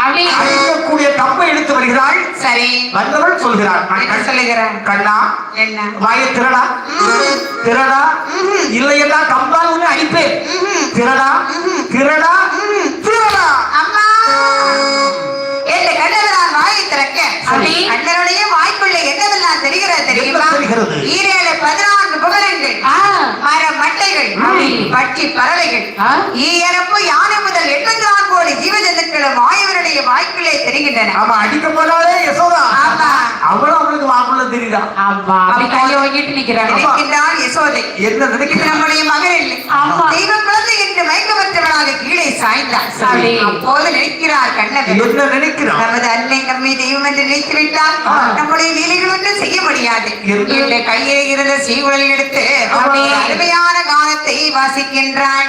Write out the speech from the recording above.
அழிக்கக்கூடிய கம்பை எடுத்து வருகிறாள். சரி, வந்தவள் சொல்கிறாள், சொல்லுகிறேன் கண்ணா என்ன வாயை திறடா, திறடா, இல்லையா கம்பால் ஒண்ணு அடிப்பேன். திறடா, திறடா, திறடா. அம்மா என் கண்ணவரால் வாயை திறக்க கண்ணனுடைய வாய்க்குள்ள என்னவெல்லாம் தெரிகிறது தெரியுமா? 14 புகழங்கள், மர மட்டைகள், பட்டி பறவைகள், ஈரப்பு யானை முதல் 84 கோடி ஜீவஜந்துக்களும் வாயவருடைய வாய்க்குள்ளே தெரிகின்றன. ஆமா, அடிக்க போனாலே யசோதா. ஆமா, அவளும் அவளுக்கு வாக்குள்ள தெரியுதா? ஆமா, கையை வாங்கிட்டு நிற்கிறாள் யசோதை. என்ன நினைக்கிற? நம்முடைய மகன் இல்லை, தெய்வ குழந்தை என்று மயக்கமற்றவனாக கீழே சாய்ந்தார். அப்போது நினைக்கிறார் கண்ணன், என்ன நினைக்கிறார்? நமது அன்னை நம்மை தெய்வம் என்று நினைத்து விட்டால் நம்முடைய லீலைகள் ஒன்றும் செய்ய முடியாது. என்ற கையிலே இருந்த சீகுழலை எடுத்து அருமையான கானத்தை வாசிக்கின்றாள்.